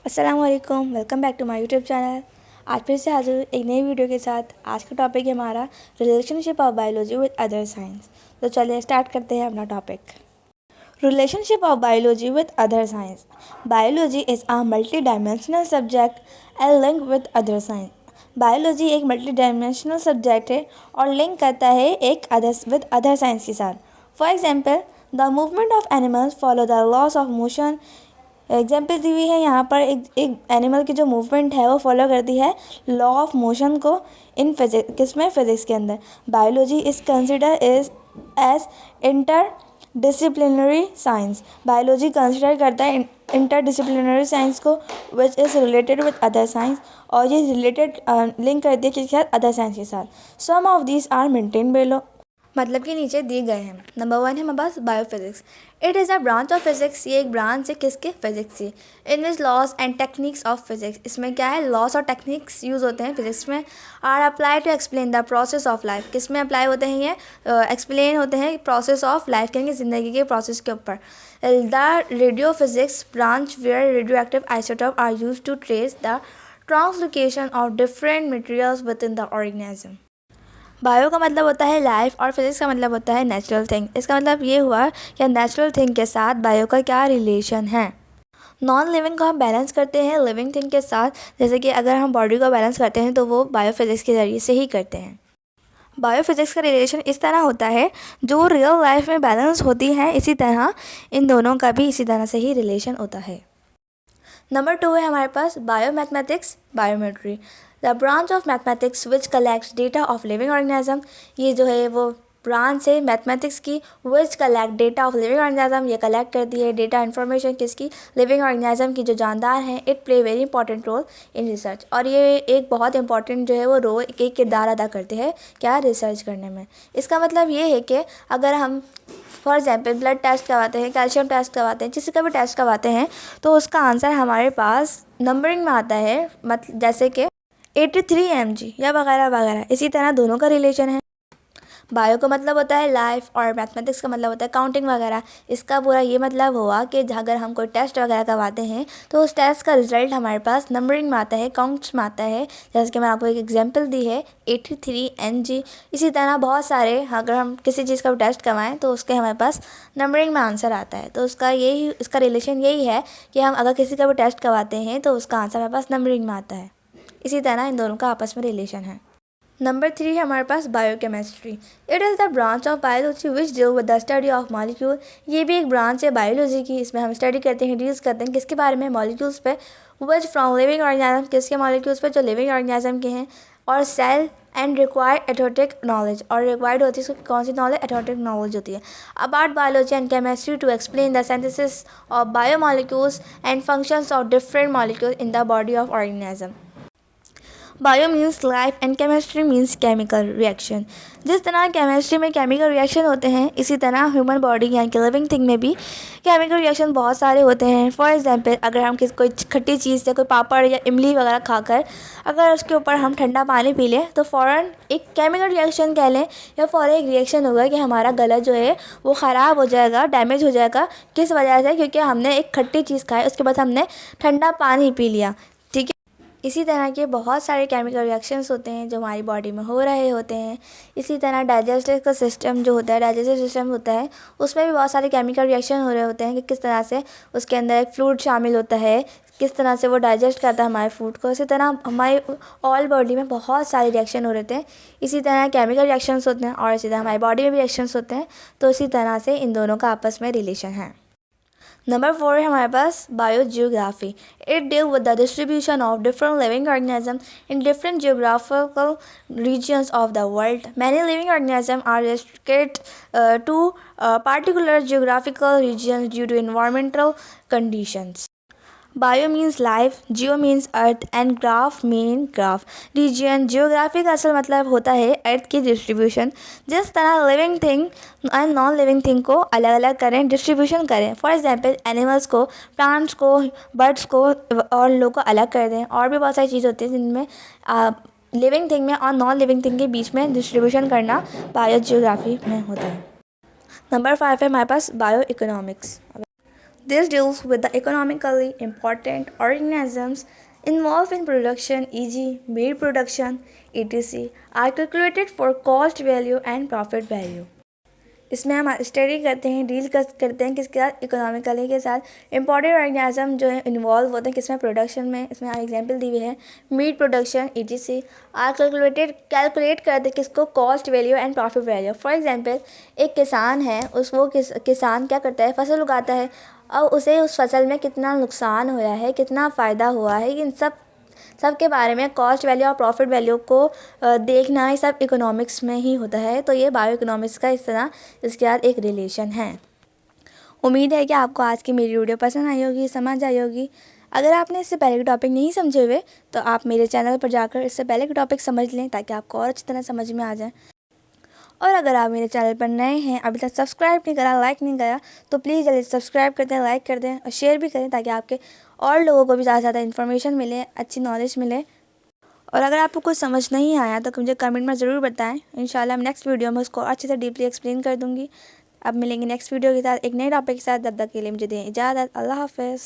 अस्सलाम वालेकुम, welcome back to my YouTube channel. आज फिर से हाजिर एक नई वीडियो के साथ। आज का टॉपिक है हमारा relationship of biology with other science. तो चलिए स्टार्ट करते हैं अपना topic. Relationship of biology with other science. Biology is a multi dimensional subject and link with other science. Biology एक मल्टी डायमेंशनल सब्जेक्ट है और लिंक करता है एक अदर साइंस के साथ। For example, the movement of animals follow the laws of motion. Example दी हुई है यहाँ पर एक एनिमल की जो मूवमेंट है वो फॉलो करती है लॉ ऑफ मोशन को इन फिजिक्स, किसमें, फिजिक्स के अंदर। Biology is consider is as interdisciplinary science. Biology consider करता है इंटर डिसिप्लिनरी साइंस को which is related with other science, और ये रिलेटेड लिंक करती है किसके साथ, अदर साइंस के साथ। सम ऑफ दीज आर मेंटेन बेलो, मतलब कि नीचे दिए गए हैं। नंबर 1 है हमारे पास biophysics. It is a branch of physics. ये एक ब्रांच है किसके, फिजिक्स की। In which laws and techniques of physics. इसमें क्या है, लॉस और टेक्निक्स यूज़ होते हैं फिजिक्स में। Are apply to explain the process of life. किस में अप्लाई होते हैं ये, एक्सप्लेन होते हैं प्रोसेस ऑफ लाइफ, कहेंगे ज़िंदगी के प्रोसेस के ऊपर। The radio physics branch where radioactive isotope are use to trace the translocation of different materials within the organism. Bio का मतलब होता है लाइफ और फिजिक्स का मतलब होता है नेचुरल थिंग। इसका मतलब ये हुआ कि नेचुरल थिंग के साथ बायो का क्या रिलेशन है। नॉन लिविंग को हम बैलेंस करते हैं लिविंग थिंग के साथ। जैसे कि अगर हम बॉडी को बैलेंस करते हैं तो वो बायोफिजिक्स के ज़रिए से ही करते हैं। बायोफिजिक्स का रिलेशन इस तरह होता है, जो रियल लाइफ में बैलेंस होती है इसी तरह इन दोनों का भी इसी तरह से ही रिलेशन होता है। नंबर 2 है हमारे पास biomathematics, biometry. The branch of mathematics which collects data of living organism. ये जो है वो ब्रांच है मैथमेटिक्स की which collect data of living organism. ये कलेक्ट करती है डेटा इन्फॉर्मेशन किसकी, लिविंग ऑर्गेनिज्म की, जो जानदार हैं। It play very important role in research. और ये एक बहुत इंपॉर्टेंट जो है वो रोल, एक किरदार अदा करते हैं क्या, रिसर्च करने में। इसका मतलब ये है कि अगर हम फॉर एग्जाम्पल ब्लड टेस्ट करवाते हैं, कैल्शियम टेस्ट करवाते हैं, किसी का भी टेस्ट करवाते हैं, तो उसका आंसर हमारे पास नंबरिंग में आता है, मतलब जैसे कि 83 mg या वगैरह वगैरह। इसी तरह दोनों का रिलेशन है। बायो का मतलब होता है लाइफ और मैथमेटिक्स का मतलब होता है काउंटिंग वगैरह। इसका पूरा ये मतलब हुआ कि अगर हम कोई टेस्ट वगैरह करवाते हैं तो उस टेस्ट का रिजल्ट हमारे पास नंबरिंग में आता है, काउंट्स में आता है। जैसे कि मैंने आपको एक एग्जांपल दी है 83 mg। इसी तरह बहुत सारे, अगर हम किसी चीज़ का टेस्ट करवाएं तो उसके हमारे पास नंबरिंग में आंसर आता है। तो इसका रिलेशन यही है कि हम अगर किसी का भी टेस्ट करवाते हैं तो उसका आंसर हमारे पास नंबरिंग में आता है। इसी तरह इन दोनों का आपस में रिलेशन है। नंबर 3 है हमारे पास biochemistry. It is the branch of biology which deal with the study of molecule. ये भी एक ब्रांच है बायोलॉजी की। इसमें हम स्टडी करते हैं, डील्स करते हैं किसके बारे में, मॉलिक्यूल्स पे। विच फ्रॉम लिविंग ऑर्गेनिज्म, किसके मॉलिक्यूल्स पे, जो लिविंग ऑर्गेनिज्म के हैं। और cell and required adequate knowledge, और रिक्वायर्ड होती है कौन सी नॉलेज, एथोटिक नॉलेज होती है। About biology and chemistry to explain the synthesis of biomolecules and functions of different molecules in the body of organism. Bio means life and chemistry means chemical reaction. जिस तरह chemistry में chemical reaction होते हैं, इसी तरह human body यानी कि living thing में भी केमिकल रिएक्शन बहुत सारे होते हैं। फॉर एग्जांपल, अगर हम कोई खट्टी चीज़ या कोई पापड़ या इमली वगैरह खाकर अगर उसके ऊपर हम ठंडा पानी पी लें तो फ़ौरन एक केमिकल रिएक्शन कह लें, या फ़ौरन एक रिएक्शन होगा कि हमारा गला जो है वो ख़राब हो जाएगा, डैमेज हो जाएगा। किस वजह से, क्योंकि हमने एक खट्टी चीज़ खाई, उसके बाद हमने ठंडा पानी पी लिया। ठीक है, इसी तरह के बहुत सारे केमिकल रिएक्शंस होते हैं जो हमारी बॉडी में हो रहे होते हैं। इसी तरह डाइजेस्टिव का सिस्टम जो होता है, डाइजेस्टिव सिस्टम होता है, उसमें भी बहुत सारे केमिकल रिएक्शन हो रहे होते हैं कि किस तरह से उसके अंदर एक फ्लूइड शामिल होता है, किस तरह से वो डाइजेस्ट करता है हमारे फूड को। इसी तरह हमारी ऑल बॉडी में बहुत सारे रिएक्शन हो रहे थे। इसी तरह केमिकल रिएक्शंस होते हैं और इसी तरह हमारी बॉडी में भी रिएक्शंस होते हैं। तो इसी तरह से इन दोनों का आपस में रिलेशन है। नंबर 4 है हमारे पास biogeography. It deal with the distribution of different living organism in different geographical regions of the world. Many living organisms are restricted to particular geographical regions due to environmental conditions. Bio means life, geo means earth and graph mean graph, region. Geography का असल मतलब होता है अर्थ की distribution. जिस तरह living thing and non living thing को अलग अलग करें, डिस्ट्रीब्यूशन करें। फॉर एग्जांपल, एनिमल्स को, प्लांट्स को, बर्ड्स को और लोगों को अलग कर दें। और भी बहुत सारी चीज़ होती है जिनमें लिविंग थिंग में और नॉन लिविंग थिंग के बीच में डिस्ट्रीब्यूशन करना बायो जियोग्राफी में होता है। नंबर 5 है हमारे पास bio economics. This deals with the economically important organisms involved in production, e.g., meat production, etc., are calculated for cost value and profit value. इसमें हम स्टडी करते हैं, डील करते हैं किसके साथ, इकोनॉमिकली के साथ। इंपॉर्टेंट ऑर्गेनिज्म जो है इन्वॉल्व होते हैं किसमें, प्रोडक्शन में। इसमें एग्जांपल दी हुई है, meat production etc. Are calculate करते हैं किसको, cost value and profit value. For example एक किसान है, किसान क्या करता है, फसल उगाता है, अब उसे उस फसल में कितना नुकसान हुआ है, कितना फ़ायदा हुआ है, इन सब के बारे में कॉस्ट वैल्यू और प्रॉफिट वैल्यू को देखना, ये सब इकोनॉमिक्स में ही होता है। तो ये बायो इकोनॉमिक्स का इस तरह इसके साथ एक रिलेशन है। उम्मीद है कि आपको आज की मेरी वीडियो पसंद आई होगी, समझ आई होगी। अगर आपने इससे पहले के टॉपिक नहीं समझे हुए तो आप मेरे चैनल पर जाकर इससे पहले के टॉपिक समझ लें, ताकि आपको और अच्छी तरह समझ में आ जाए। और अगर आप मेरे चैनल पर नए हैं, अभी तक सब्सक्राइब नहीं करा, लाइक नहीं करा, तो प्लीज़ जल्दी सब्सक्राइब कर दें, लाइक कर दें और शेयर भी करें, ताकि आपके और लोगों को भी ज़्यादा से ज़्यादा इन्फॉर्मेशन मिले, अच्छी नॉलेज मिले। और अगर आपको कुछ समझ नहीं आया तो मुझे कमेंट में ज़रूर बताएं। इंशाल्लाह मैं नेक्स्ट वीडियो में उसको अच्छे से डीपली एक्सप्लेन कर दूँगी। अब मिलेंगे नेक्स्ट वीडियो के साथ एक नए टॉपिक के साथ। तब तक के लिए मुझे दें इजाज़त। अल्लाह हाफ़िज़।